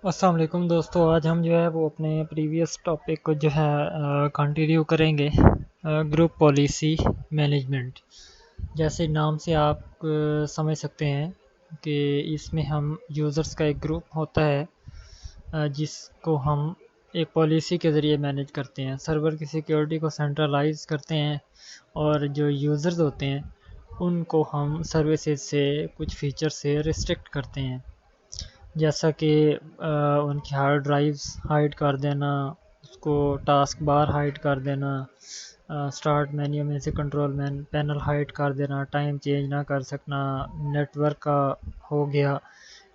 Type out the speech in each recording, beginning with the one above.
अस्सलाम वालेकुम दोस्तों। आज हम जो है वो अपने प्रीवियस टॉपिक को जो है कंटिन्यू करेंगे। Group policy management. जैसे नाम से आप समझ सकते हैं कि इसमें हम यूज़र्स का एक ग्रुप होता है, जिसको हम एक पॉलिसी के ज़रिए मैनेज करते हैं। सर्वर की सिक्योरिटी को सेंट्रलाइज करते हैं और जो यूज़र्स होते हैं उनको हम सर्विसेज से कुछ फीचर से रिस्ट्रिक्ट करते हैं, जैसा कि उनकी हार्ड ड्राइव्स हाइड कर देना, उसको टास्क बार हाइड कर देना, स्टार्ट मेन्यू में से कंट्रोल पैनल हाइड कर देना, टाइम चेंज ना कर सकना, नेटवर्क का हो गया।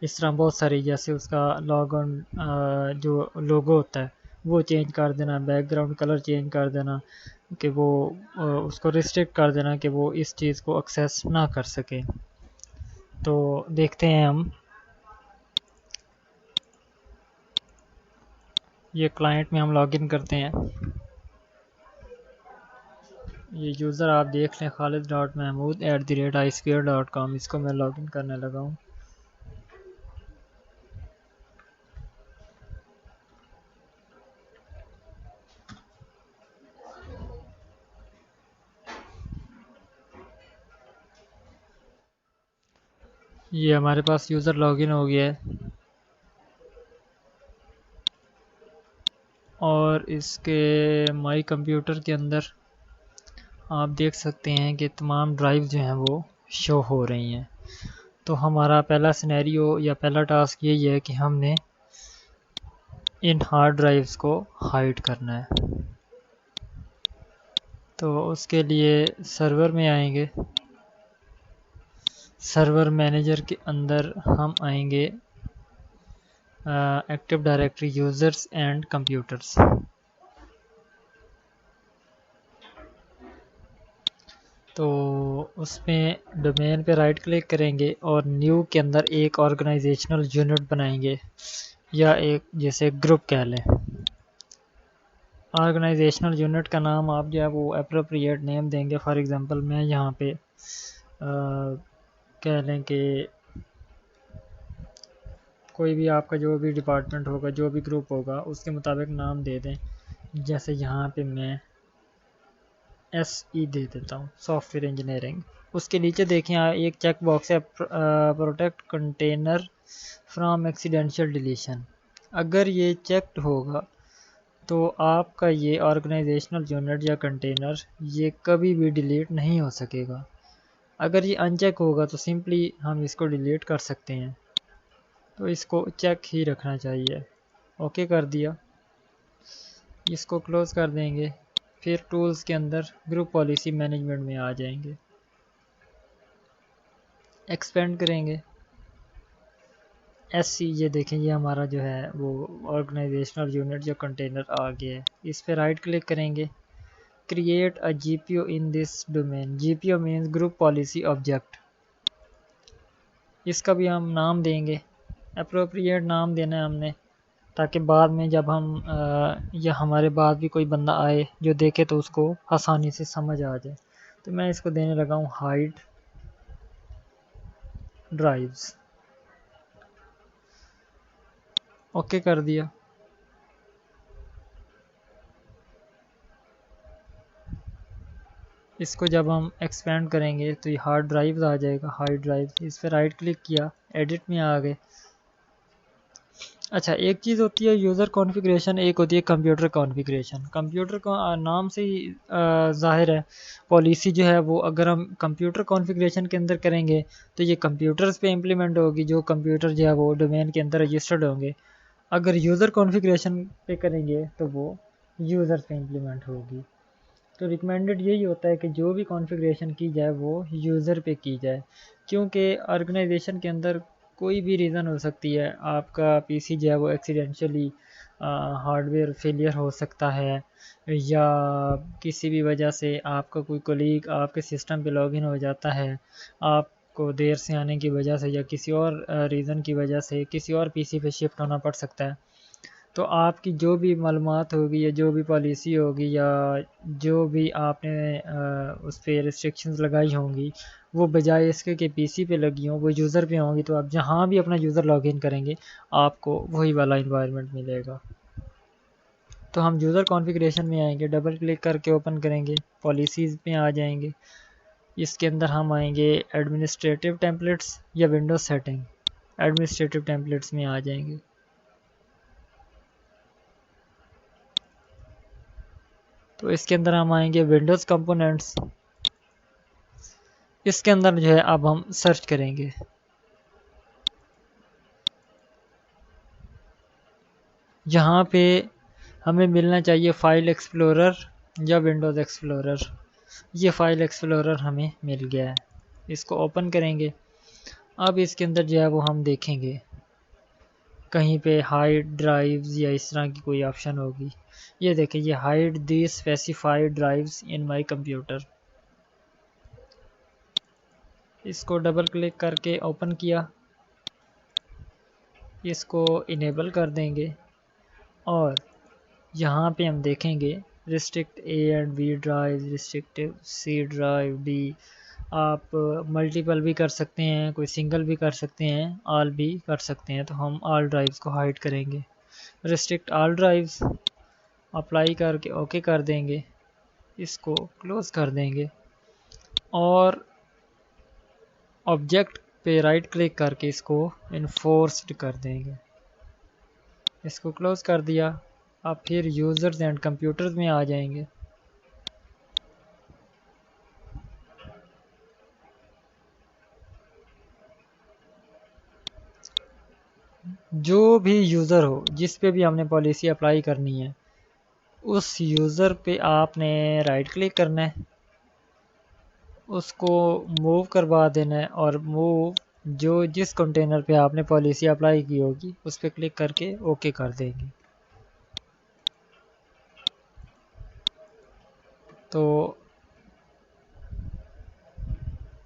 इस तरह बहुत सारी, जैसे उसका लॉग ऑन जो लोगो होता है वो चेंज कर देना, बैकग्राउंड कलर चेंज कर देना, कि वो उसको रिस्ट्रिक्ट कर देना कि वो इस चीज़ को एक्सेस ना कर सके। तो देखते हैं हम। ये क्लाइंट में हम लॉगिन करते हैं। ये यूज़र आप देख लें, khalid.mahmood@isphere.com, इसको मैं लॉगिन करने लगा हूँ। ये हमारे पास यूज़र लॉगिन हो गया है और इसके माई कंप्यूटर के अंदर आप देख सकते हैं कि तमाम ड्राइव जो हैं वो शो हो रही हैं। तो हमारा पहला सिनेरियो या पहला टास्क यही है कि हमने इन हार्ड ड्राइव्स को हाइड करना है। तो उसके लिए सर्वर में आएंगे। सर्वर मैनेजर के अंदर हम आएंगे active directory users and computers. तो उसमें डोमेन पे राइट क्लिक करेंगे और न्यू के अंदर एक ऑर्गेनाइजेशनल यूनिट बनाएंगे, या एक जैसे ग्रुप कह लें। ऑर्गेनाइजेशनल यूनिट का नाम आप जो है वो अप्रोप्रिएट नेम देंगे। फॉर एग्जांपल मैं यहाँ पे कह लें कि कोई भी आपका जो भी डिपार्टमेंट होगा, जो भी ग्रुप होगा, उसके मुताबिक नाम दे दें। जैसे यहाँ पे मैं SE दे देता हूँ, सॉफ्टवेयर इंजीनियरिंग। उसके नीचे देखें एक चेक बॉक्स है, protect container from accidental deletion. अगर ये चेक्ड होगा तो आपका ये ऑर्गेनाइजेशनल यूनिट या कंटेनर ये कभी भी डिलीट नहीं हो सकेगा। अगर ये अनचेक होगा तो सिंपली हम इसको डिलीट कर सकते हैं। तो इसको चेक ही रखना चाहिए। ओके कर दिया, इसको क्लोज कर देंगे। फिर टूल्स के अंदर ग्रुप पॉलिसी मैनेजमेंट में आ जाएंगे, एक्सपेंड करेंगे। SC ये देखें, ये हमारा जो है वो ऑर्गेनाइजेशनल यूनिट या कंटेनर आ गया है। इस पर राइट क्लिक करेंगे, create a GPO in this domain. GPO means group policy object. इसका भी हम नाम देंगे, अप्रोप्रिएट नाम देना है हमने, ताकि बाद में जब हम या हमारे बाद भी कोई बंदा आए जो देखे तो उसको आसानी से समझ आ जाए। तो मैं इसको देने लगा हूँ हाइड ड्राइव्स। ओके कर दिया। इसको जब हम एक्सपेंड करेंगे तो ये हार्ड ड्राइव आ जाएगा, हार्ड ड्राइव। इस पर राइट क्लिक किया, एडिट में आ गए। अच्छा, एक चीज़ होती है यूज़र कॉन्फ़िगरेशन, एक होती है कंप्यूटर कॉन्फ़िगरेशन। कंप्यूटर का नाम से ही ज़ाहिर है, पॉलिसी जो है वो अगर हम कंप्यूटर कॉन्फ़िगरेशन के अंदर करेंगे तो ये कंप्यूटर्स पे इम्प्लीमेंट होगी, जो कंप्यूटर जो है वो डोमेन के अंदर रजिस्टर्ड होंगे। अगर यूज़र कॉन्फ़िगरेशन पे करेंगे तो वो यूज़र्स पे इम्प्लीमेंट होगी। तो रिकमेंडेड यही होता है कि जो भी कॉन्फ़िगरेशन की जाए वो यूज़र पे की जाए, क्योंकि ऑर्गेनाइजेशन के अंदर कोई भी रीज़न हो सकती है। आपका PC जो है वो एक्सीडेंशियली हार्डवेयर फेलियर हो सकता है, या किसी भी वजह से आपका कोई कोलीग आपके सिस्टम पे लॉगिन हो जाता है, आपको देर से आने की वजह से या किसी और रीज़न की वजह से किसी और PC पे शिफ्ट होना पड़ सकता है। तो आपकी जो भी मालूमात होगी या जो भी पॉलिसी होगी या जो भी आपने उस पर रिस्ट्रिक्शंस लगाई होंगी, वो बजाय इसके कि पीसी पे लगी हों वो यूज़र पे होंगी, तो आप जहाँ भी अपना यूज़र लॉगिन करेंगे आपको वही वाला इन्वायरमेंट मिलेगा। तो हम यूज़र कॉन्फ़िगरेशन में आएंगे, डबल क्लिक करके ओपन करेंगे, पॉलिसीज़ में आ जाएंगे। इसके अंदर हम आएंगे एडमिनिस्ट्रेटिव टेम्पलेट्स या विंडोज सेटिंग, एडमिनिस्ट्रेटिव टेम्पलेट्स में आ जाएंगे। तो इसके अंदर हम आएंगे विंडोज़ कंपोनेंट्स। इसके अंदर जो है अब हम सर्च करेंगे। यहाँ पे हमें मिलना चाहिए फाइल एक्सप्लोरर या विंडोज़ एक्सप्लोरर। ये फाइल एक्सप्लोरर हमें मिल गया है, इसको ओपन करेंगे। अब इसके अंदर जो है वो हम देखेंगे कहीं पे हाइड ड्राइव्स या इस तरह की कोई ऑप्शन होगी। ये देखें, ये hide the specified drives in my computer. इसको डबल क्लिक करके ओपन किया, इसको इनेबल कर देंगे और यहाँ पे हम देखेंगे restrict A and B drive, restrictive C drive D. आप मल्टीपल भी कर सकते हैं, कोई सिंगल भी कर सकते हैं, ऑल भी कर सकते हैं। तो हम ऑल ड्राइव्स को हाइड करेंगे, रिस्ट्रिक्ट ऑल ड्राइव्स, अप्लाई करके ओके कर देंगे, इसको क्लोज कर देंगे और ऑब्जेक्ट पे राइट क्लिक करके इसको इन्फोर्स्ड कर देंगे। इसको क्लोज कर दिया। अब फिर यूज़र्स एंड कंप्यूटर्स में आ जाएंगे। जो भी यूज़र हो जिस पे भी हमने पॉलिसी अप्लाई करनी है, उस यूज़र पे आपने राइट क्लिक करना है, उसको मूव करवा देना है और मूव जो जिस कंटेनर पे आपने पॉलिसी अप्लाई की होगी उस पर क्लिक करके ओके कर देंगे। तो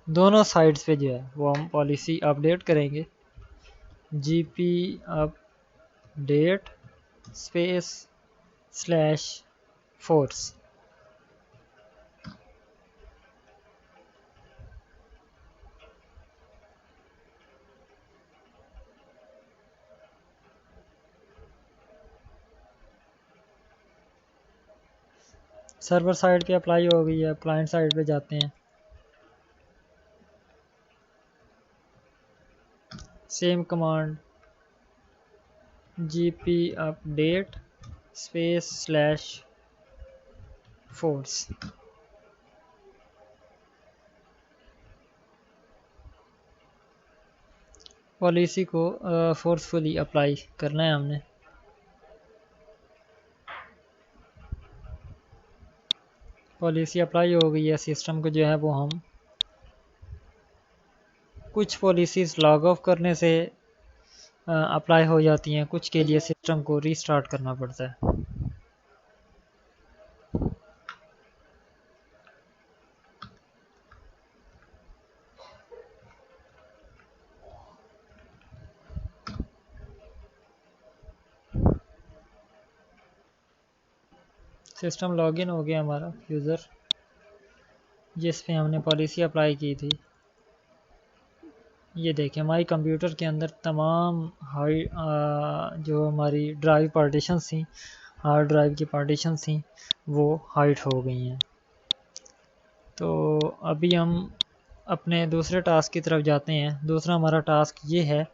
दोनों साइड्स पे जो है वो हम पॉलिसी अपडेट करेंगे। gp update space /force। Server side पे अप्लाई हो गई है, क्लाइंट साइड पे जाते हैं। Same command gp update space /force। Policy को फोर्सफुली अप्लाई करना है हमने। पॉलिसी अप्लाई हो गई है, सिस्टम को जो है वो हम कुछ पॉलिसीज़ लॉग ऑफ करने से अप्लाई हो जाती हैं, कुछ के लिए सिस्टम को रीस्टार्ट करना पड़ता है। सिस्टम लॉगिन हो गया हमारा यूज़र जिस पे हमने पॉलिसी अप्लाई की थी। ये देखें माई कंप्यूटर के अंदर तमाम जो हमारी ड्राइव पार्टीशंस थी, हार्ड ड्राइव की पार्टीशंस थी, वो हाइड हो गई हैं। तो अभी हम अपने दूसरे टास्क की तरफ जाते हैं। दूसरा हमारा टास्क ये है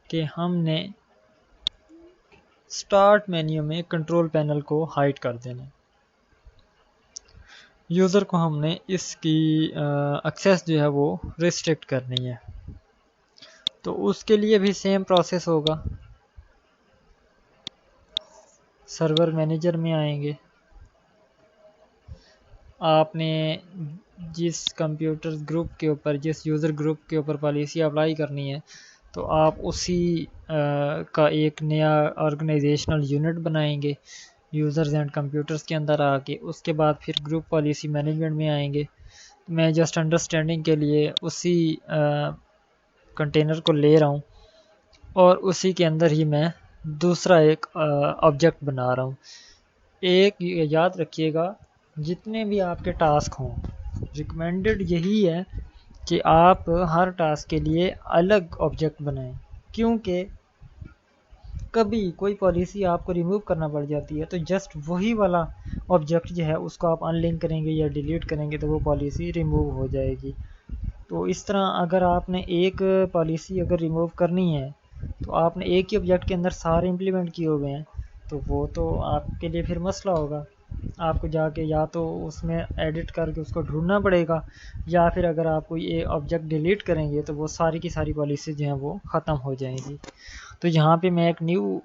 कि हमने स्टार्ट मेन्यू में कंट्रोल पैनल को हाइड कर देना। यूज़र को हमने इसकी एक्सेस जो है वो रिस्ट्रिक्ट करनी है। तो उसके लिए भी सेम प्रोसेस होगा। सर्वर मैनेजर में आएंगे, आपने जिस कंप्यूटर ग्रुप के ऊपर, जिस यूज़र ग्रुप के ऊपर पॉलिसी अप्लाई करनी है, तो आप उसी का एक नया ऑर्गेनाइजेशनल यूनिट बनाएंगे यूज़र्स एंड कंप्यूटर्स के अंदर आके। उसके बाद फिर ग्रुप पॉलिसी मैनेजमेंट में आएंगे। मैं जस्ट अंडरस्टैंडिंग के लिए उसी कंटेनर को ले रहा हूँ और उसी के अंदर ही मैं दूसरा एक ऑब्जेक्ट बना रहा हूँ। एक याद रखिएगा, जितने भी आपके टास्क हों, रिकमेंडेड यही है कि आप हर टास्क के लिए अलग ऑब्जेक्ट बनाएं, क्योंकि कभी कोई पॉलिसी आपको रिमूव करना पड़ जाती है तो जस्ट वही वाला ऑब्जेक्ट जो है उसको आप अनलिंक करेंगे या डिलीट करेंगे तो वो पॉलिसी रिमूव हो जाएगी। तो इस तरह अगर आपने एक पॉलिसी अगर रिमूव करनी है तो आपने एक ही ऑब्जेक्ट के अंदर सारे इम्प्लीमेंट किए हुए हैं, तो वो तो आपके लिए फिर मसला होगा। आपको जाके या तो उसमें एडिट करके उसको ढूंढना पड़ेगा, या फिर अगर आप कोई ये ऑब्जेक्ट डिलीट करेंगे तो वो सारी की सारी पॉलिसी जो हैं वो ख़त्म हो जाएंगी। तो यहाँ पे मैं एक न्यू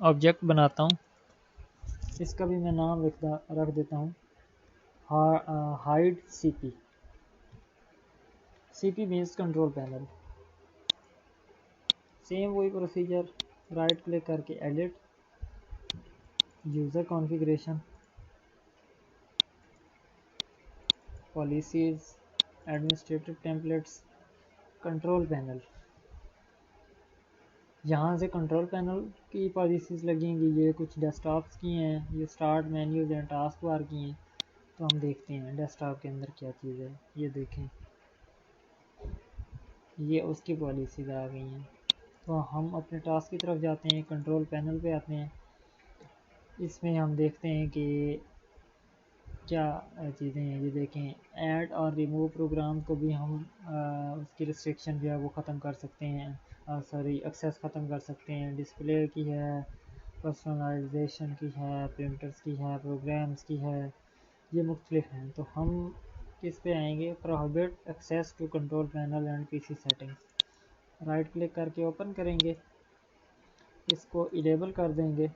ऑब्जेक्ट बनाता हूँ, इसका भी मैं नाम रख देता हूँ hide CP. CP means control panel. Same वही प्रोसीजर, राइट क्लिक करके edit, user configuration, policies, administrative templates, control panel. यहाँ से कंट्रोल पैनल की पॉलिसीज़ लगेंगी, ये कुछ डेस्कटॉप्स की हैं, ये start menus and task bar की हैं। तो हम देखते हैं डेस्कटॉप के अंदर क्या चीज़ है। ये देखें, ये उसकी पॉलिसीज़ आ गई हैं। तो हम अपने टास्क की तरफ जाते हैं, कंट्रोल पैनल पे आते हैं। इसमें हम देखते हैं कि क्या चीज़ें हैं। ये देखें, ऐड और रिमूव प्रोग्राम को भी हम उसकी रिस्ट्रिक्शन जो है वो ख़त्म कर सकते हैं, सॉरी एक्सेस ख़त्म कर सकते हैं। डिस्प्ले की है, पर्सनलाइजेशन की है, प्रिंटर्स की है, प्रोग्राम्स की है, ये मुख्तलिफ हैं। तो हम किस पे आएंगे, prohibit access to control panel and PC settings. Right click करके ओपन करेंगे, इसको इनेबल कर देंगे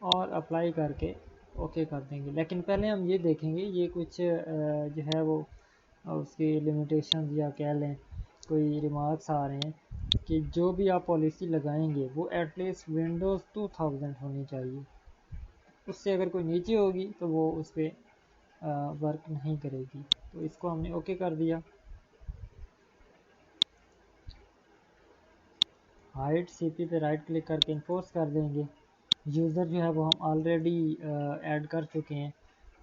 और अप्लाई करके ओके कर देंगे। लेकिन पहले हम ये देखेंगे, ये कुछ जो है वो उसकी लिमिटेशन या कह लें कोई रिमार्क्स आ रहे हैं कि जो भी आप पॉलिसी लगाएंगे वो एटलीस्ट विंडोज़ 2000 होनी चाहिए। उससे अगर कोई नीचे होगी तो वो उस पर वर्क नहीं करेगी। तो इसको हमने ओके कर दिया। हाइड सीपी पे राइट क्लिक करके इन्फोर्स कर देंगे। यूज़र जो है वो हम ऑलरेडी ऐड कर चुके हैं,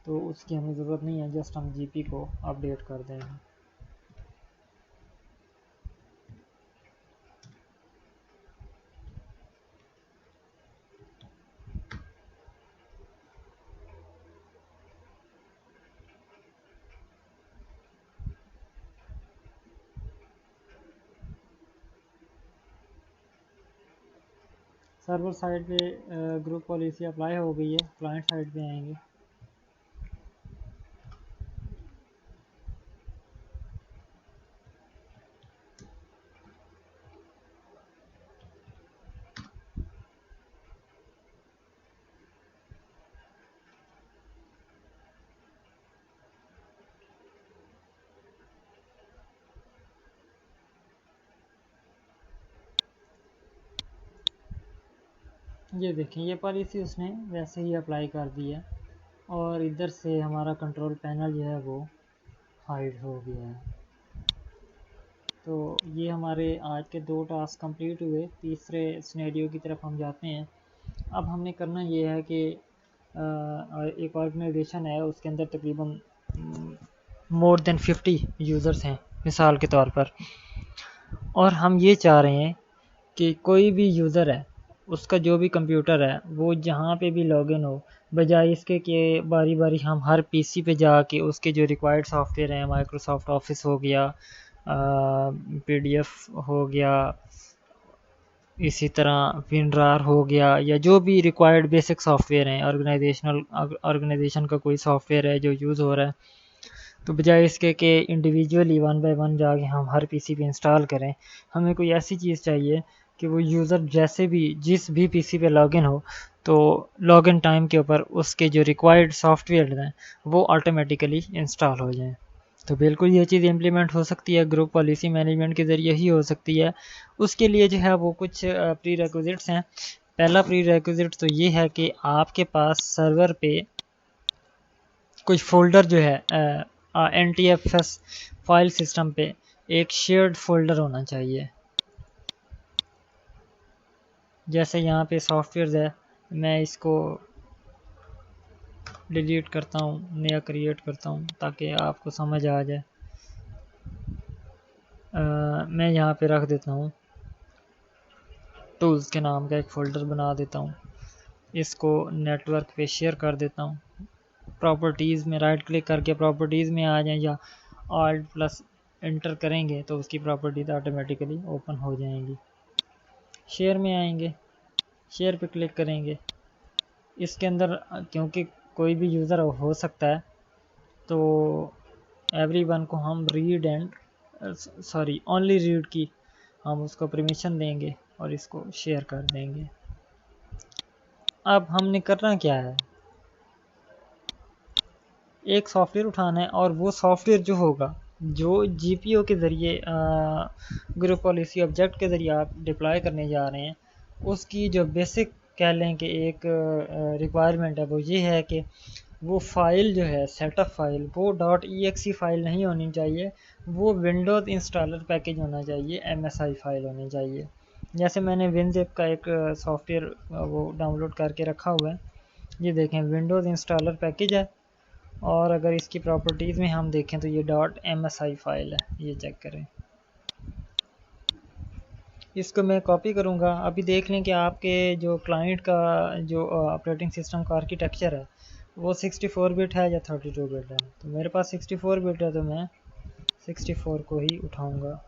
तो उसकी हमें ज़रूरत नहीं है, जस्ट हम जीपी को अपडेट कर देंगे। सर्वर साइड पे ग्रुप पॉलिसी अप्लाई हो गई है, क्लाइंट साइड पे आएंगे। ये देखें, ये पॉलिसी उसने वैसे ही अप्लाई कर दी है और इधर से हमारा कंट्रोल पैनल जो है वो हाइड हो गया है। तो ये हमारे आज के 2 टास्क कंप्लीट हुए। तीसरे सिनेरियो की तरफ हम जाते हैं। अब हमने करना ये है कि एक ऑर्गेनाइजेशन है, उसके अंदर तकरीबन मोर देन 50 यूज़र्स हैं मिसाल के तौर पर, और हम ये चाह रहे हैं कि कोई भी यूज़र है, उसका जो भी कंप्यूटर है वो जहाँ पे भी लॉगिन हो, बजाय इसके कि बारी बारी हम हर पीसी पे जाके उसके जो रिक्वायर्ड सॉफ्टवेयर हैं, माइक्रोसॉफ्ट ऑफिस हो गया, पीडीएफ हो गया, इसी तरह विनरार हो गया, या जो भी रिक्वायर्ड बेसिक सॉफ्टवेयर हैं, ऑर्गेनाइजेशन का कोई सॉफ्टवेयर है जो यूज़ हो रहा है, तो बजाय इसके कि इंडिविजुअली वन बाय वन जाके हम हर पीसी पे इंस्टॉल करें, हमें कोई ऐसी चीज़ चाहिए कि वो यूज़र जैसे भी जिस भी पीसी पे लॉगिन हो, तो लॉगिन टाइम के ऊपर उसके जो रिक्वायर्ड सॉफ्टवेयर हैं वो ऑटोमेटिकली इंस्टॉल हो जाएं। तो बिल्कुल ये चीज़ इम्प्लीमेंट हो सकती है, ग्रुप पॉलिसी मैनेजमेंट के ज़रिए ही हो सकती है। उसके लिए जो है वो कुछ प्री रिक्विजिट्स हैं। पहला प्री रिक्विजिट तो ये है कि आपके पास सर्वर पे कुछ फ़ोल्डर जो है NTFS फाइल सिस्टम पे एक शेयर्ड फ़ोल्डर होना चाहिए। जैसे यहाँ पे सॉफ्टवेयर है, मैं इसको डिलीट करता हूँ, नया क्रिएट करता हूँ ताकि आपको समझ आ जाए। मैं यहाँ पे रख देता हूँ टूल्स के नाम का एक फ़ोल्डर बना देता हूँ, इसको नेटवर्क पे शेयर कर देता हूँ। प्रॉपर्टीज़ में राइट क्लिक करके प्रॉपर्टीज़ में आ जाएं, या ऑल्ट प्लस एंटर करेंगे तो उसकी प्रॉपर्टीज़ ऑटोमेटिकली ओपन हो जाएंगी। शेयर में आएंगे, शेयर पे क्लिक करेंगे। इसके अंदर क्योंकि कोई भी यूज़र हो सकता है, तो एवरीवन को हम रीड एंड ओनली रीड की हम उसको परमिशन देंगे और इसको शेयर कर देंगे। अब हमने करना क्या है, एक सॉफ्टवेयर उठाना है और वो सॉफ्टवेयर जो होगा, जो जीपीओ के ज़रिए ग्रुप पॉलिसी ऑब्जेक्ट के ज़रिए आप डिप्लॉय करने जा रहे हैं, उसकी जो बेसिक कह लें कि एक रिक्वायरमेंट है वो ये है कि वो फाइल जो है सेटअप फाइल वो .exe फाइल नहीं होनी चाहिए, वो विंडोज़ इंस्टॉलर पैकेज होना चाहिए, MSI फाइल होनी चाहिए। जैसे मैंने WinZip का एक सॉफ्टवेयर वो डाउनलोड करके रखा हुआ है, ये देखें विंडोज़ इंस्टॉलर पैकेज है, और अगर इसकी प्रॉपर्टीज़ में हम देखें तो ये .msi फाइल है, ये चेक करें। इसको मैं कॉपी करूँगा। अभी देख लें कि आपके जो क्लाइंट का जो ऑपरेटिंग सिस्टम का आर्किटेक्चर है वो 64 बिट है या 32 बिट है। तो मेरे पास 64 बिट है तो मैं 64 को ही उठाऊँगा।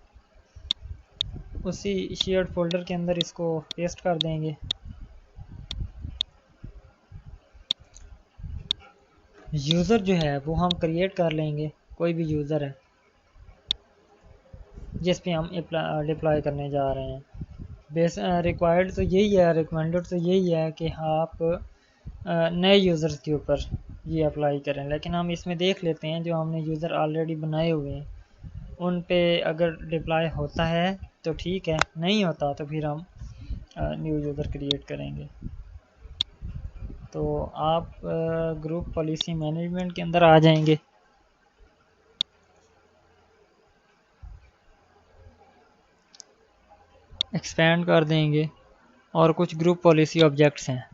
उसी शेयर्ड फोल्डर के अंदर इसको पेस्ट कर देंगे। यूज़र जो है वो हम क्रिएट कर लेंगे, कोई भी यूज़र है जिस पे हम डिप्लॉय करने जा रहे हैं। बेस रिक्वायर्ड तो यही है, रिकमेंडेड तो यही है कि आप नए यूज़र्स के ऊपर ये अप्लाई करें, लेकिन हम इसमें देख लेते हैं जो हमने यूज़र ऑलरेडी बनाए हुए हैं उन पे अगर डिप्लॉय होता है तो ठीक है, नहीं होता तो फिर हम न्यू यूज़र क्रिएट करेंगे। तो आप ग्रुप पॉलिसी मैनेजमेंट के अंदर आ जाएंगे। एक्सपेंड कर देंगे और कुछ ग्रुप पॉलिसी ऑब्जेक्ट्स हैं।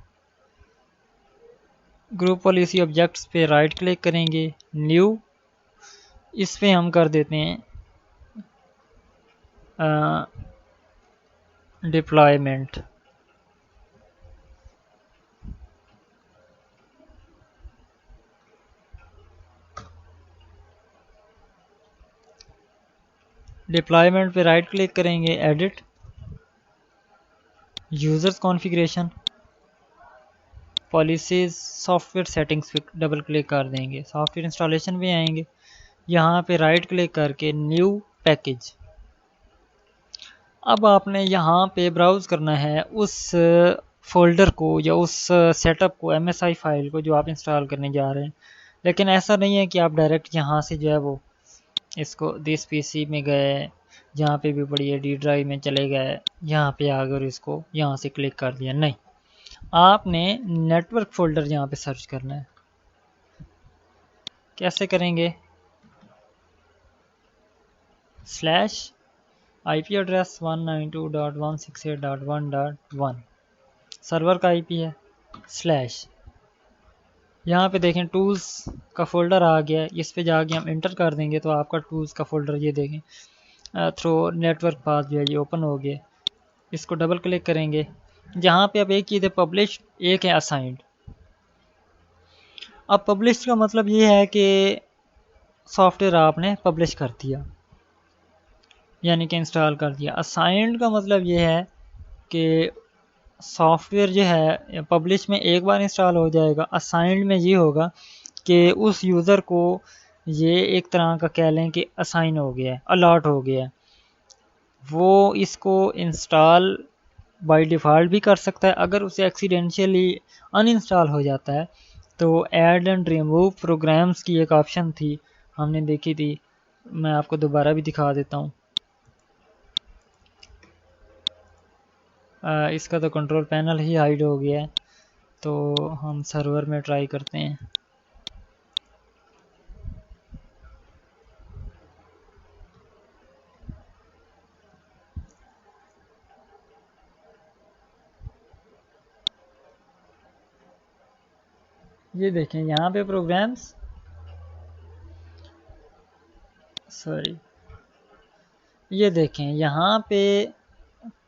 ग्रुप पॉलिसी ऑब्जेक्ट्स पे राइट क्लिक करेंगे, न्यू, इस पे हम कर देते हैं डिप्लॉयमेंट। डिप्लॉयमेंट पे राइट क्लिक करेंगे, edit, users configuration, policies, software settings पे डबल क्लिक कर देंगे। सॉफ्टवेयर इंस्टॉलेशन पे आएंगे, यहाँ पे राइट क्लिक करके न्यू पैकेज। अब आपने यहाँ पे ब्राउज़ करना है उस फोल्डर को या उस सेटअप को, MSI फाइल को जो आप इंस्टॉल करने जा रहे हैं। लेकिन ऐसा नहीं है कि आप डायरेक्ट यहाँ से जो है वो इसको दिस पीसी में गए, जहाँ पे भी पड़ी है डी ड्राइव में चले गए, यहाँ पे आकर इसको यहाँ से क्लिक कर दिया, नहीं, आपने नेटवर्क फोल्डर यहाँ पे सर्च करना है। कैसे करेंगे, स्लैश IP एड्रेस 192.168.1.1 सर्वर का IP है, स्लैश, यहाँ पे देखें टूल्स का फोल्डर आ गया है, इस पे जाके हम इंटर कर देंगे तो आपका टूल्स का फोल्डर ये देखें थ्रू नेटवर्क पाथ जो है ये ओपन हो गया। इसको डबल क्लिक करेंगे, जहाँ पे अब एक चीज़ है पब्लिश, एक है असाइंड। अब पब्लिश का मतलब ये है कि सॉफ्टवेयर आपने पब्लिश कर दिया, यानी कि इंस्टॉल कर दिया। असाइंड का मतलब ये है कि सॉफ्टवेयर जो है पब्लिश में एक बार इंस्टॉल हो जाएगा, असाइंड में ये होगा कि उस यूज़र को ये एक तरह का कह लें कि असाइन हो गया है, अलॉट हो गया है, वो इसको इंस्टॉल बाय डिफ़ॉल्ट भी कर सकता है। अगर उसे एक्सीडेंशियली अनइंस्टॉल हो जाता है तो ऐड एंड रिमूव प्रोग्राम्स की एक ऑप्शन थी, हमने देखी थी, मैं आपको दोबारा भी दिखा देता हूँ। इसका तो कंट्रोल पैनल ही हाइड हो गया है, तो हम सर्वर में ट्राई करते हैं। ये देखें यहाँ पे प्रोग्राम्स, सॉरी, ये देखें यहाँ पे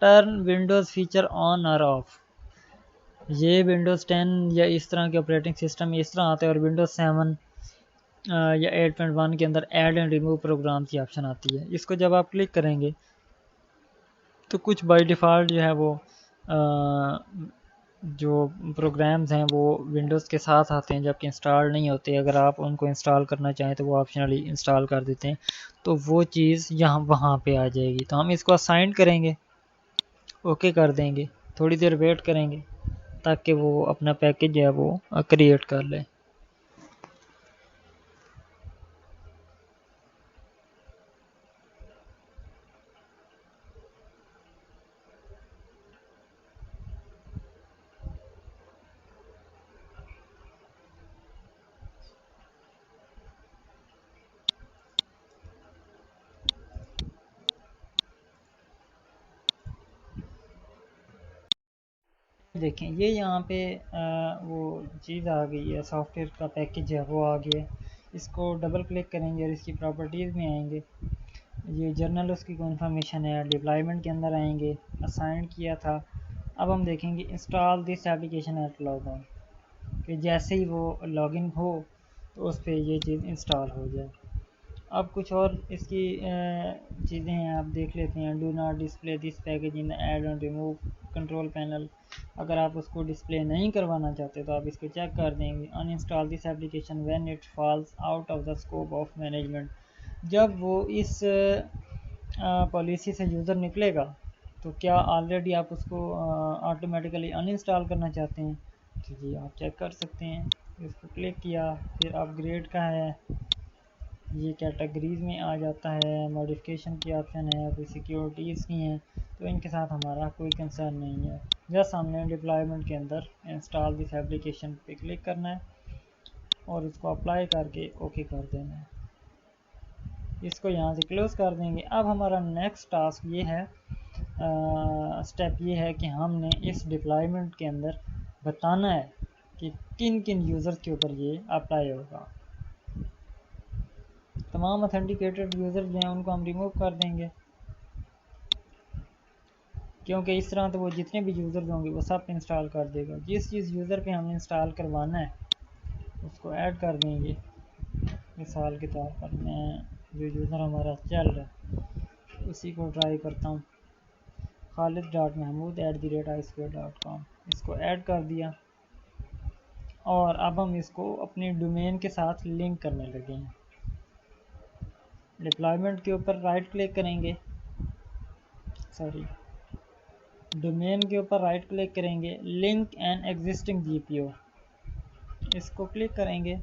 टर्न विंडोज़ फीचर ऑन और ऑफ। ये विंडोज़ 10 या इस तरह के ऑपरेटिंग सिस्टम इस तरह आते हैं, और विंडोज़ 7 या 8.1 के अंदर ऐड एंड रिमूव प्रोग्राम की ऑप्शन आती है। इसको जब आप क्लिक करेंगे तो कुछ बाय डिफ़ॉल्ट जो है वो जो प्रोग्राम्स हैं वो विंडोज़ के साथ आते हैं, जबकि इंस्टॉल नहीं होते। अगर आप उनको इंस्टॉल करना चाहें तो वो ऑप्शनली इंस्टॉल कर देते हैं, तो वो चीज़ यहाँ वहाँ पे आ जाएगी। तो हम इसको असाइन करेंगे, ओके कर देंगे, थोड़ी देर वेट करेंगे ताकि वो अपना पैकेज जो है वो क्रिएट कर ले। देखें ये यहाँ पे वो चीज़ आ गई है, सॉफ्टवेयर का पैकेज है वो आ गया है। इसको डबल क्लिक करेंगे और इसकी प्रॉपर्टीज़ में आएंगे। ये जर्नल उसकी कन्फर्मेशन है, डिप्लॉयमेंट के अंदर आएंगे, असाइन किया था। अब हम देखेंगे install this application at log on, कि जैसे ही वो लॉगिन हो तो उस पर ये चीज़ इंस्टॉल हो जाए। अब कुछ और इसकी चीज़ें हैं, आप देख लेते हैं। Do not display this package in add and remove control panel. अगर आप उसको डिस्प्ले नहीं करवाना चाहते तो आप इसको चेक कर देंगे। Uninstall this application when it falls out of the scope of management. जब वो इस पॉलिसी से यूज़र निकलेगा तो क्या ऑलरेडी आप उसको ऑटोमेटिकली अनइंस्टॉल करना चाहते हैं, तो जी आप चेक कर सकते हैं। इसको क्लिक किया, फिर अपग्रेड का है, ये कैटेगरीज़ में आ जाता है, मॉडिफिकेशन की ऑप्शन है, कोई सिक्योरिटीज़ की हैं, तो इनके साथ हमारा कोई कंसर्न नहीं है। जस्ट हमने डिप्लॉयमेंट के अंदर इंस्टॉल दिस एप्लीकेशन पे क्लिक करना है और इसको अप्लाई करके ओके कर देना है। इसको यहाँ से क्लोज़ कर देंगे। अब हमारा नेक्स्ट टास्क ये है, स्टेप ये है कि हमने इस डिप्लॉयमेंट के अंदर बताना है कि किन किन यूज़र्स के ऊपर ये अप्लाई होगा। तमाम ऑथेंटिकेटेड यूज़र जो हैं उनको हम रिमूव कर देंगे, क्योंकि इस तरह तो वो जितने भी यूज़र्स होंगे वो सब इंस्टॉल कर देगा। जिस यूज़र पे हमें इंस्टॉल करवाना है उसको ऐड कर देंगे। मिसाल के तौर पर मैं जो यूज़र हमारा चल रहा है उसी को ट्राई करता हूँ, khalid.mahmood@i2.com। इसको ऐड कर दिया और अब हम इसको अपने डोमेन के साथ लिंक करने लगे हैं। डिप्लॉयमेंट के ऊपर राइट क्लिक करेंगे, सॉरी, डोमेन के ऊपर राइट क्लिक करेंगे, लिंक एन एग्जिस्टिंग जीपीओ, इसको क्लिक करेंगे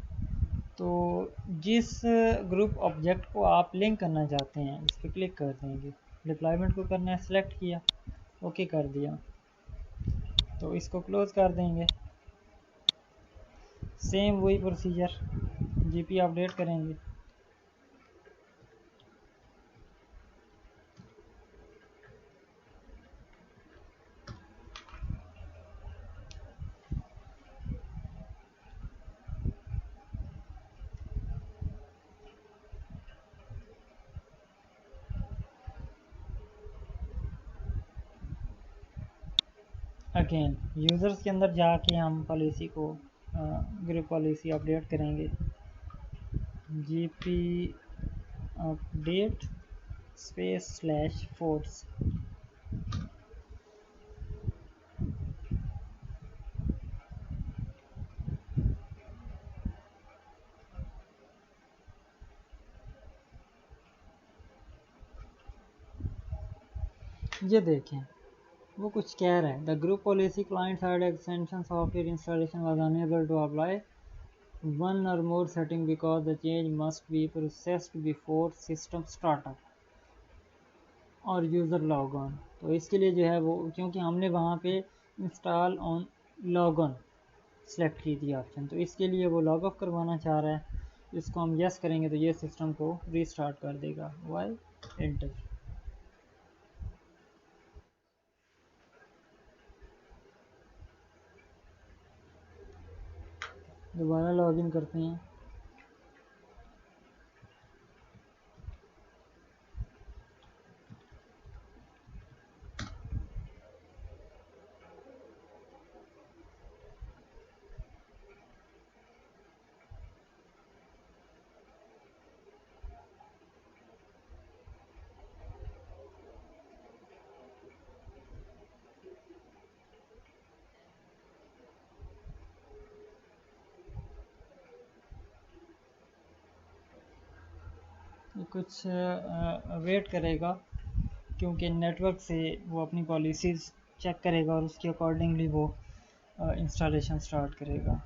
तो जिस ग्रुप ऑब्जेक्ट को आप लिंक करना चाहते हैं इस पर क्लिक कर देंगे। डिप्लॉयमेंट को करना है, सेलेक्ट किया, ओके कर दिया, तो इसको क्लोज़ कर देंगे। सेम वही प्रोसीजर, जीपी अपडेट करेंगे। अगेन यूज़र्स के अंदर जाके हम पॉलिसी को ग्रुप पॉलिसी अपडेट करेंगे। GP update space slash force, ये देखें वो कुछ कह रहा है। The group policy client side extension software installation was unable to apply one or more setting because the change must be processed before system startup or user log on. तो इसके लिए जो है वो, क्योंकि हमने वहाँ पे install on log on select की थी ऑप्शन, तो इसके लिए वो लॉग ऑफ करवाना चाह रहा है। इसको हम यस करेंगे तो ये सिस्टम को रीस्टार्ट कर देगा। Y enter. दोबारा लॉगिन करते हैं। कुछ वेट करेगा क्योंकि नेटवर्क से वो अपनी पॉलिसीज़ चेक करेगा और उसके अकॉर्डिंगली वो इंस्टॉलेशन स्टार्ट करेगा।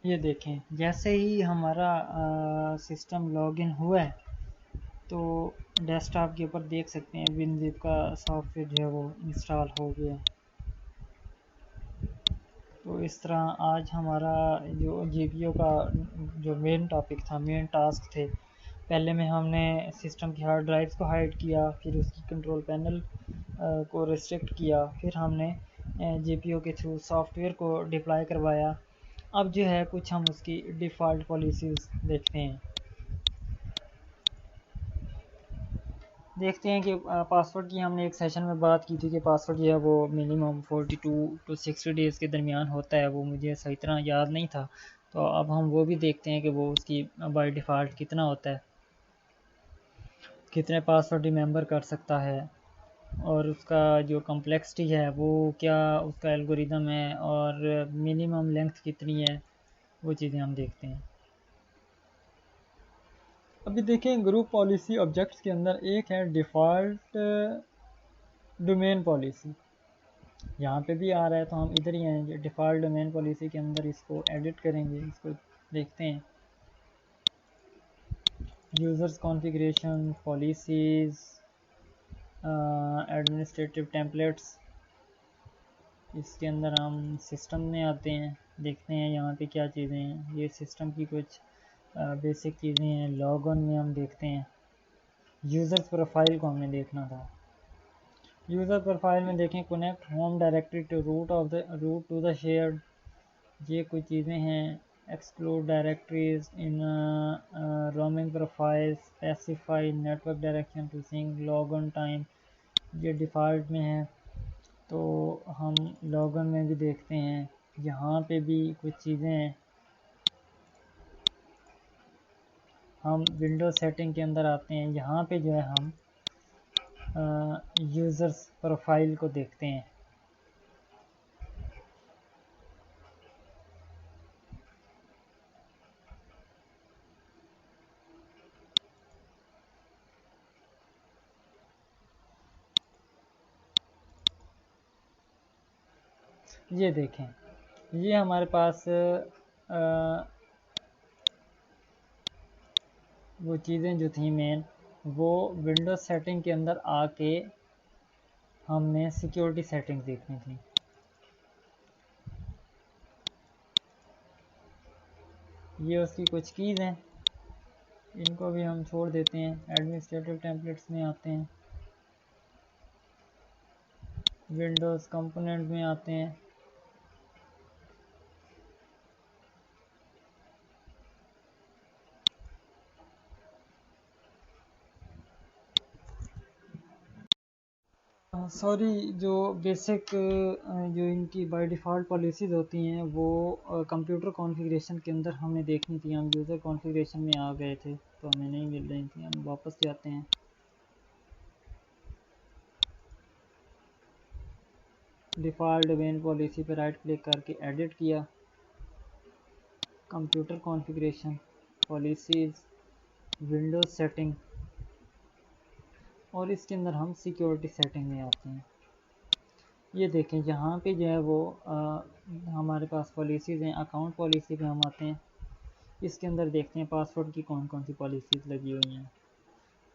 ये देखें, जैसे ही हमारा सिस्टम लॉगिन हुआ है तो डेस्कटॉप के ऊपर देख सकते हैं विनजिप का सॉफ्टवेयर जो है वो इंस्टॉल हो गया। तो इस तरह आज हमारा जो जीपीयू का जो मेन टॉपिक था, मेन टास्क थे, पहले में हमने सिस्टम की हार्ड ड्राइव्स को हाइड किया, फिर उसकी कंट्रोल पैनल को रिस्ट्रिक्ट किया, फिर हमने जीपीयू के थ्रू सॉफ्टवेयर को डिप्लॉय करवाया। अब जो है कुछ हम उसकी डिफ़ॉल्ट पॉलिसीज़ देखते हैं कि पासवर्ड की हमने एक सेशन में बात की थी कि पासवर्ड जो है वो मिनिमम 42 टू 60 डेज़ के दरमियान होता है। वो मुझे सही तरह याद नहीं था, तो अब हम वो भी देखते हैं कि वो उसकी बाय डिफ़ॉल्ट कितना होता है, कितने पासवर्ड रिमेंबर कर सकता है, और उसका जो कम्प्लेक्सिटी है वो क्या उसका एल्गोरिदम है, और मिनिमम लेंथ कितनी है, वो चीज़ें हम देखते हैं। अभी देखें ग्रुप पॉलिसी ऑब्जेक्ट्स के अंदर एक है डिफ़ॉल्ट डोमेन पॉलिसी। यहाँ पे भी आ रहा है तो हम इधर ही हैं, डिफ़ॉल्ट डोमेन पॉलिसी के अंदर इसको एडिट करेंगे। इसको देखते हैं, users configuration, policies, administrative templates. इसके अंदर हम सिस्टम में आते हैं, देखते हैं यहाँ पे क्या चीज़ें हैं। ये सिस्टम की कुछ बेसिक चीज़ें हैं। लॉग ऑन में हम देखते हैं, यूज़र्स प्रोफाइल को हमने देखना था। यूज़र प्रोफाइल में देखें, connect home directory to root to the shared, ये कुछ चीज़ें हैं। Exclude directories in roaming profile, specify network direction to sync, log on time, ये डिफ़ॉल्ट में है। तो हम लॉग ऑन में भी देखते हैं, यहाँ पे भी कुछ चीज़ें हैं। हम विंडोज़ सेटिंग के अंदर आते हैं, यहाँ पे जो है हम यूज़र्स प्रोफाइल को देखते हैं। ये देखें, ये हमारे पास वो चीज़ें जो थी मेन, वो विंडोज़ सेटिंग के अंदर आके हमने सिक्योरिटी सेटिंग्स देखनी थी। ये उसकी कुछ कीज़ हैं, इनको भी हम छोड़ देते हैं। एडमिनिस्ट्रेटिव टेम्पलेट्स में आते हैं, विंडोज़ कंपोनेंट में आते हैं। सॉरी, जो बेसिक जो इनकी बाय डिफ़ॉल्ट पॉलिसीज़ होती हैं वो कंप्यूटर कॉन्फ़िगरेशन के अंदर हमें देखनी थी। हम यूज़र कॉन्फ़िगरेशन में आ गए थे तो हमें नहीं मिल रही थी। हम वापस जाते हैं, डिफ़ॉल्ट डोमेन पॉलिसी पर राइट क्लिक करके एडिट किया, computer configuration, policies, Windows setting, और इसके अंदर हम सिक्योरिटी सेटिंग में आते हैं। ये देखें, यहाँ पे जो है वो हमारे पास पॉलिसीज़ हैं। अकाउंट पॉलिसी पे हम आते हैं, इसके अंदर देखते हैं पासवर्ड की कौन कौन सी पॉलिसीज़ लगी हुई हैं।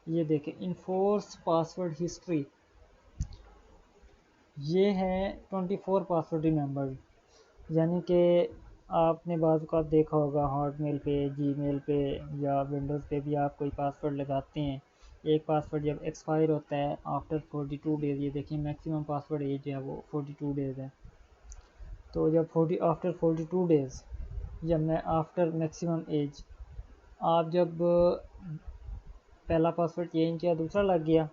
ये देखें, इन्फोर्स पासवर्ड हिस्ट्री, ये है 24 पासवर्ड रिमेंबर्ड। यानी कि आपने बाज़ औक़ात देखा होगा हॉटमेल पे, जीमेल पे या विंडोज़ पे भी आप कोई पासवर्ड लगाते हैं एक पासवर्ड जब एक्सपायर होता है आफ्टर 42 डेज़, ये देखिए मैक्सिमम पासवर्ड एज जो है वो 42 डेज़ है। तो जब आफ्टर 42 डेज़, जब मैं आफ्टर मैक्सिमम एज, आप जब पहला पासवर्ड चेंज किया दूसरा लग गया,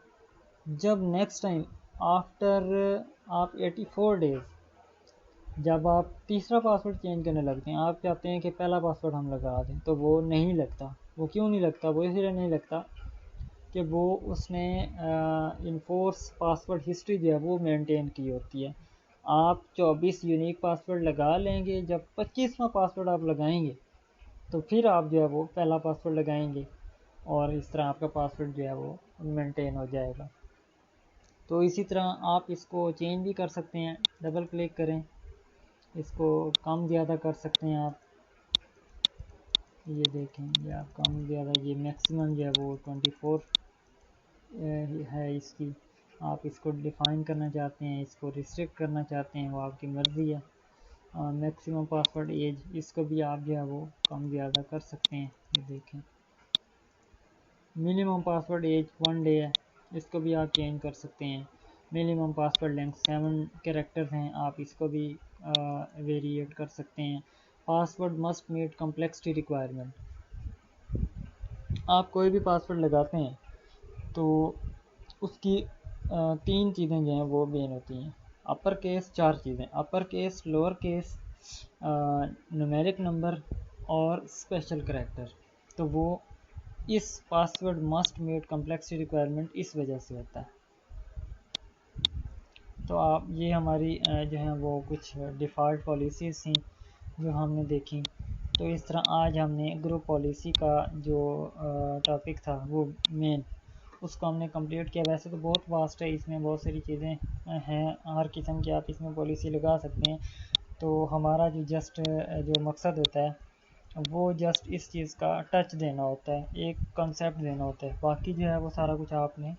जब नेक्स्ट टाइम आफ्टर आप 84 डेज़ जब आप तीसरा पासवर्ड चेंज करने लगते हैं, आप चाहते हैं कि पहला पासवर्ड हम लगा दें, तो वो नहीं लगता। वो क्यों नहीं लगता? वो इसलिए नहीं लगता कि वो उसने इनफोर्स पासवर्ड हिस्ट्री जो है वो मेंटेन की होती है। आप 24 यूनिक पासवर्ड लगा लेंगे, जब 25वां पासवर्ड आप लगाएंगे तो फिर आप जो है वो पहला पासवर्ड लगाएंगे और इस तरह आपका पासवर्ड जो है वो मेंटेन हो जाएगा। तो इसी तरह आप इसको चेंज भी कर सकते हैं। डबल क्लिक करें, इसको कम ज़्यादा कर सकते हैं आप। ये देखें, ये आप कम ज़्यादा, ये मैक्सिमम जो है वो 24 है इसकी। आप इसको डिफ़ाइन करना चाहते हैं, इसको रिस्ट्रिक्ट करना चाहते हैं, वो आपकी मर्ज़ी है। मैक्सिमम पासवर्ड एज, इसको भी आप जो है वो कम ज़्यादा कर सकते हैं। ये देखें, मिनिमम पासवर्ड एज 1 डे है, इसको भी आप चेंज कर सकते हैं। मिनिमम पासवर्ड लेंथ 7 कैरेक्टर्स हैं, आप इसको भी वेरिएट कर सकते हैं। Password must meet complexity requirement, आप कोई भी पासवर्ड लगाते हैं तो उसकी 3 चीज़ें जो हैं वो मेन होती हैं। अपर केस 4 चीज़ें, upper case, lower case, numeric number और स्पेशल करैक्टर। तो वो इस password must meet complexity requirement इस वजह से होता है। तो आप ये हमारी जो है वो कुछ डिफ़ॉल्ट पॉलिसीज़ थी जो हमने देखी। तो इस तरह आज हमने ग्रुप पॉलिसी का जो टॉपिक था वो मेन, उसको हमने कंप्लीट किया। वैसे तो बहुत वास्ट है, इसमें बहुत सारी चीज़ें हैं, हर किस्म की आप इसमें पॉलिसी लगा सकते हैं। तो हमारा जो जस्ट जो मकसद होता है वो जस्ट इस चीज़ का टच देना होता है, एक कंसेप्ट देना होता है। बाकी जो है वो सारा कुछ आपने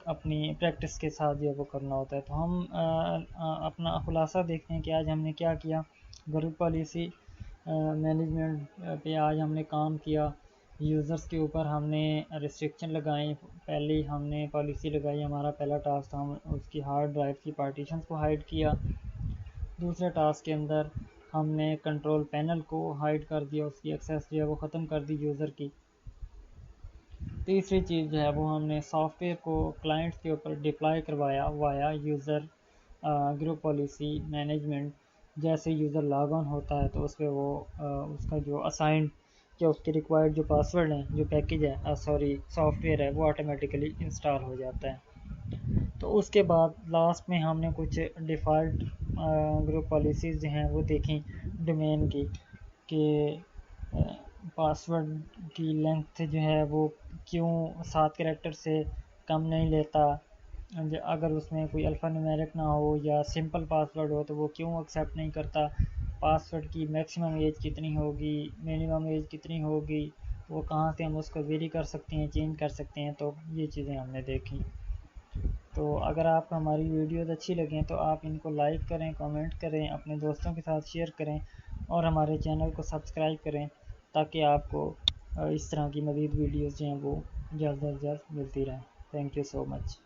अपनी प्रैक्टिस के साथ जो है वो करना होता है। तो हम अपना खुलासा देखते हैं कि आज हमने क्या किया। ग्रुप पॉलिसी मैनेजमेंट पे आज हमने काम किया। यूज़र्स के ऊपर हमने रिस्ट्रिक्शन लगाई। पहले हमने पॉलिसी लगाई, हमारा पहला टास्क था, हम उसकी हार्ड ड्राइव की पार्टीशंस को हाइड किया। दूसरे टास्क के अंदर हमने कंट्रोल पैनल को हाइड कर दिया, उसकी एक्सेस जो है वो ख़त्म कर दी यूज़र की। तीसरी चीज़ जो है वो हमने सॉफ्टवेयर को क्लाइंट्स के ऊपर डिप्लॉय करवाया via user group policy management. जैसे यूज़र लॉग ऑन होता है तो उस पर वो उसका जो असाइंड या उसके रिक्वायर्ड जो पासवर्ड हैं, जो पैकेज है सॉफ्टवेयर है, वो ऑटोमेटिकली इंस्टॉल हो जाता है। तो उसके बाद लास्ट में हमने कुछ डिफ़ॉल्ट ग्रुप पॉलिसीज़ जो हैं वो देखी डोमेन की, कि पासवर्ड की लेंथ जो है वो क्यों 7 कैरेक्टर से कम नहीं लेता। अगर उसमें कोई अल्फ़ा न्यूमेरिक ना हो या सिंपल पासवर्ड हो तो वो क्यों एक्सेप्ट नहीं करता। पासवर्ड की मैक्सिमम एज कितनी होगी, मिनिमम एज कितनी होगी, वो कहाँ से हम उसको वेरी कर सकते हैं, चेंज कर सकते हैं। तो ये चीज़ें हमने देखी। तो अगर आपको हमारी वीडियोज़ अच्छी लगें तो आप इनको लाइक करें, कमेंट करें, अपने दोस्तों के साथ शेयर करें और हमारे चैनल को सब्सक्राइब करें, ताकि आपको इस तरह की मज़ीद वीडियोज़ जो हैं वो जल्द अज जल्द मिलती रहें। Thank you so much.